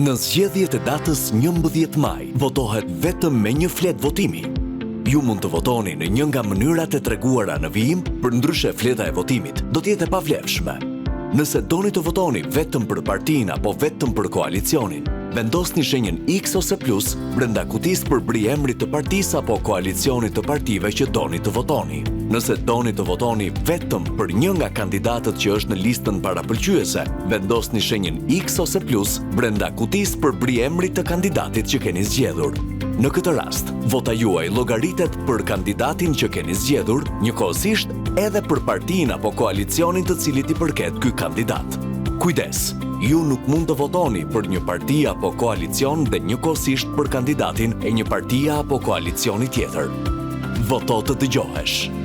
Në zgjedhjet e datës 11 maj, votohet vetëm me një fletë votimi. Ju mund të votoni në një nga mënyrat e treguara në vijim, përndryshe fleta e votimit do të jetë e pavlefshme. Nëse doni të votoni vetëm për partinë apo vetëm për koalicionin, vendosni shenjën X ose plus brenda kutisë për emrit të partisë apo koalicionit të partive që doni të votoni. Nëse doni të votoni vetëm për një nga kandidatët që është në listën parapëlqyese, vendosni shenjën X ose plus brenda kutisë për emrit të kandidatit që keni zgjedhur. Në këtë rast, vota juaj llogaritet për kandidatin që keni zgjedhur, njëkohësisht edhe për partinë apo koalicionin të cilit i përket ky kandidat. Kujdes, ju nuk mund të votoni për një parti apo koalicion dhe njëkohësisht për kandidatin e një partie apo koalicioni tjetër. Voto të dëgjohesh.